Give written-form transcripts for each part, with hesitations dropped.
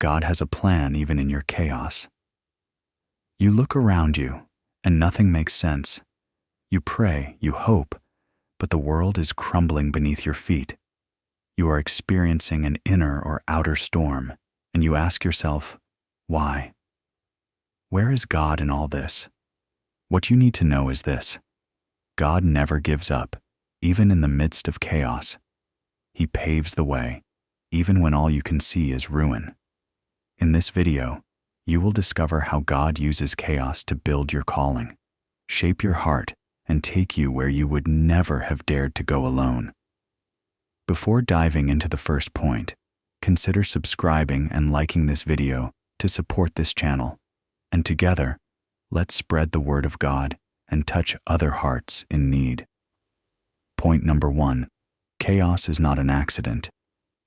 God has a plan even in your chaos. You look around you, and nothing makes sense. You pray, you hope, but the world is crumbling beneath your feet. You are experiencing an inner or outer storm, and you ask yourself, why? Where is God in all this? What you need to know is this: God never gives up, even in the midst of chaos. He paves the way, even when all you can see is ruin. In this video, you will discover how God uses chaos to build your calling, shape your heart, and take you where you would never have dared to go alone. Before diving into the first point, consider subscribing and liking this video to support this channel, and together, let's spread the word of God and touch other hearts in need. Point number 1. Chaos is not an accident.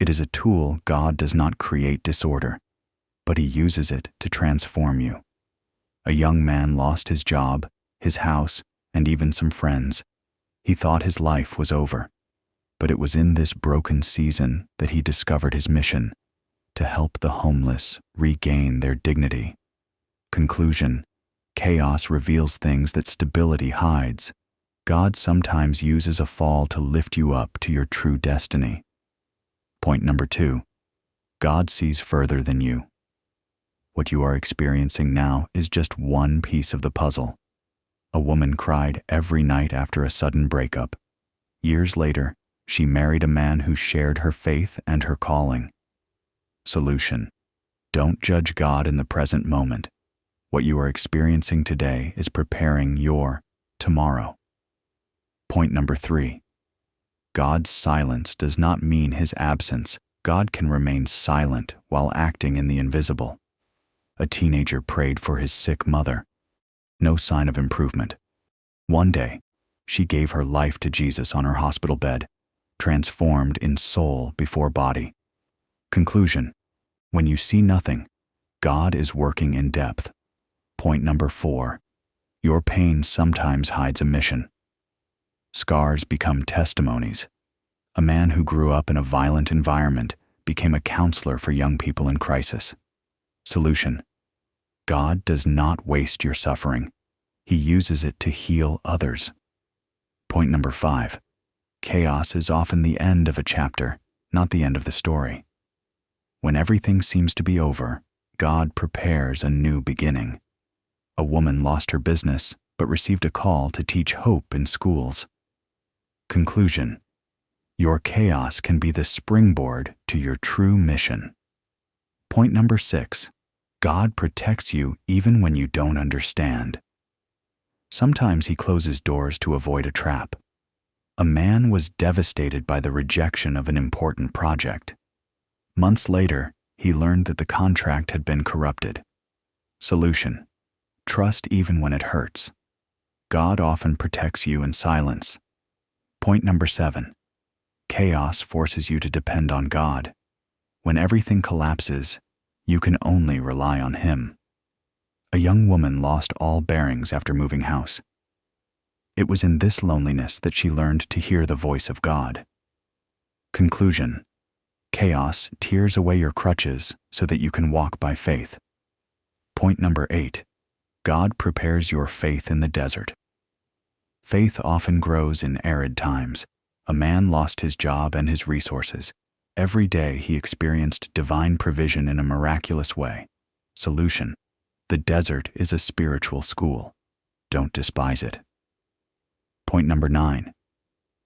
It is a tool. God does not create disorder, but He uses it to transform you. A young man lost his job, his house, and even some friends. He thought his life was over, but it was in this broken season that he discovered his mission: to help the homeless regain their dignity. Conclusion: chaos reveals things that stability hides. God sometimes uses a fall to lift you up to your true destiny. Point number 2. God sees further than you. What you are experiencing now is just one piece of the puzzle. A woman cried every night after a sudden breakup. Years later, she married a man who shared her faith and her calling. Solution: don't judge God in the present moment. What you are experiencing today is preparing your tomorrow. Point number 3. God's silence does not mean His absence. God can remain silent while acting in the invisible. A teenager prayed for his sick mother. No sign of improvement. One day, she gave her life to Jesus on her hospital bed, transformed in soul before body. Conclusion: when you see nothing, God is working in depth. Point number 4. Your pain sometimes hides a mission. Scars become testimonies. A man who grew up in a violent environment became a counselor for young people in crisis. Solution: God does not waste your suffering. He uses it to heal others. Point number 5. Chaos is often the end of a chapter, not the end of the story. When everything seems to be over, God prepares a new beginning. A woman lost her business, but received a call to teach hope in schools. Conclusion: your chaos can be the springboard to your true mission. Point number 6. God protects you even when you don't understand. Sometimes He closes doors to avoid a trap. A man was devastated by the rejection of an important project. Months later, he learned that the contract had been corrupted. Solution: trust even when it hurts. God often protects you in silence. Point number 7. Chaos forces you to depend on God. When everything collapses, you can only rely on Him. A young woman lost all bearings after moving house. It was in this loneliness that she learned to hear the voice of God. Conclusion: chaos tears away your crutches so that you can walk by faith. Point number 8. God prepares your faith in the desert. Faith often grows in arid times. A man lost his job and his resources. Every day he experienced divine provision in a miraculous way. Solution: the desert is a spiritual school. Don't despise it. Point number 9.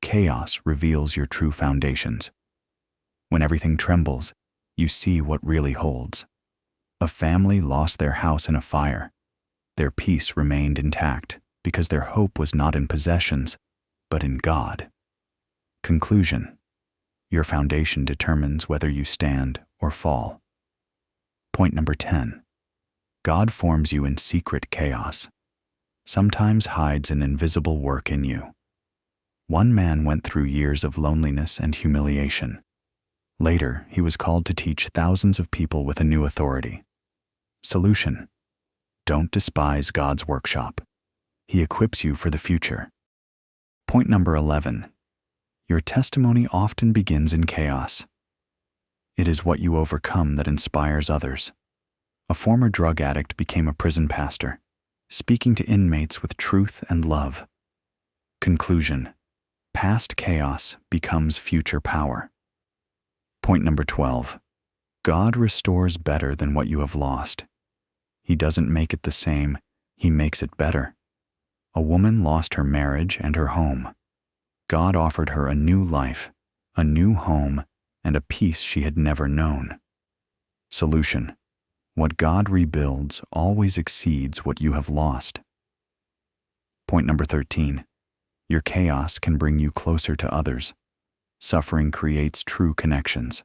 Chaos reveals your true foundations. When everything trembles, you see what really holds. A family lost their house in a fire. Their peace remained intact because their hope was not in possessions, but in God. Conclusion: your foundation determines whether you stand or fall. Point number 10. God forms you in secret chaos. Sometimes hides an invisible work in you. One man went through years of loneliness and humiliation. Later, he was called to teach thousands of people with a new authority. Solution: don't despise God's workshop. He equips you for the future. Point number 11. Your testimony often begins in chaos. It is what you overcome that inspires others. A former drug addict became a prison pastor, speaking to inmates with truth and love. Conclusion: past chaos becomes future power. Point number 12. God restores better than what you have lost. He doesn't make it the same, He makes it better. A woman lost her marriage and her home. God offered her a new life, a new home, and a peace she had never known. Solution: what God rebuilds always exceeds what you have lost. Point number 13. Your chaos can bring you closer to others. Suffering creates true connections.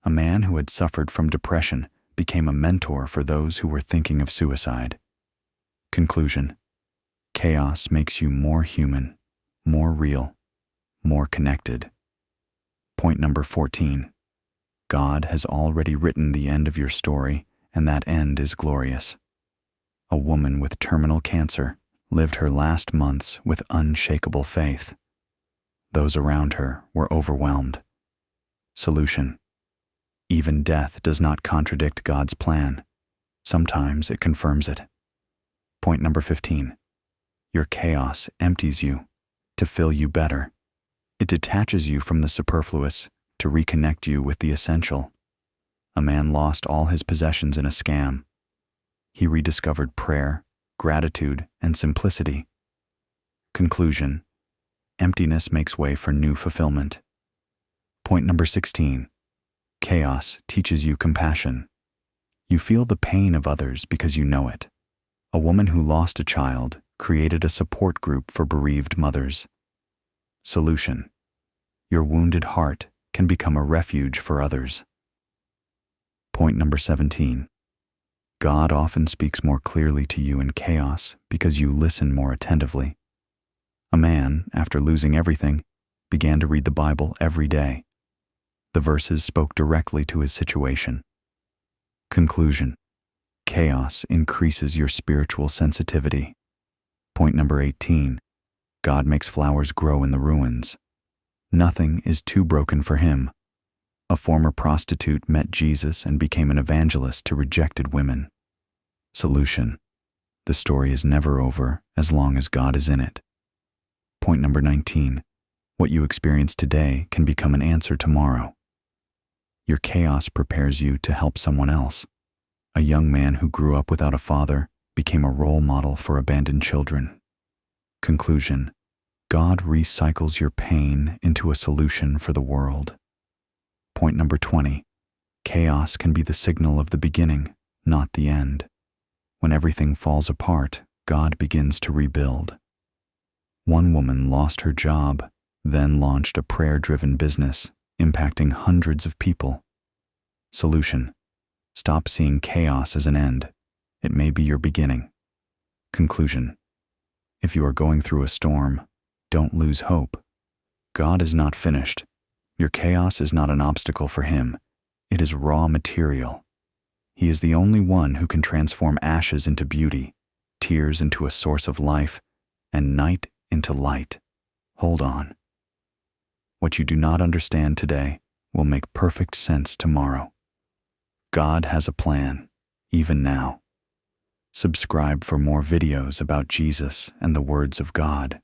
A man who had suffered from depression became a mentor for those who were thinking of suicide. Conclusion: chaos makes you more human, more real, more connected. Point number 14. God has already written the end of your story, and that end is glorious. A woman with terminal cancer lived her last months with unshakable faith. Those around her were overwhelmed. Solution: even death does not contradict God's plan. Sometimes it confirms it. Point number 15. Your chaos empties you to fill you better. It detaches you from the superfluous to reconnect you with the essential. A man lost all his possessions in a scam. He rediscovered prayer, gratitude, and simplicity. Conclusion: emptiness makes way for new fulfillment. Point number 16. Chaos teaches you compassion. You feel the pain of others because you know it. A woman who lost a child created a support group for bereaved mothers. Solution: your wounded heart can become a refuge for others. Point number 17. God often speaks more clearly to you in chaos because you listen more attentively. A man, after losing everything, began to read the Bible every day. The verses spoke directly to his situation. Conclusion: chaos increases your spiritual sensitivity. Point number 18. God makes flowers grow in the ruins. Nothing is too broken for Him. A former prostitute met Jesus and became an evangelist to rejected women. Solution: the story is never over as long as God is in it. Point number 19. What you experience today can become an answer tomorrow. Your chaos prepares you to help someone else. A young man who grew up without a father became a role model for abandoned children. Conclusion: God recycles your pain into a solution for the world. Point number 20. Chaos can be the signal of the beginning, not the end. When everything falls apart, God begins to rebuild. One woman lost her job, then launched a prayer-driven business, impacting hundreds of people. Solution: stop seeing chaos as an end. It may be your beginning. Conclusion: if you are going through a storm, don't lose hope. God is not finished. Your chaos is not an obstacle for Him. It is raw material. He is the only one who can transform ashes into beauty, tears into a source of life, and night into light. Hold on. What you do not understand today will make perfect sense tomorrow. God has a plan, even now. Subscribe for more videos about Jesus and the words of God.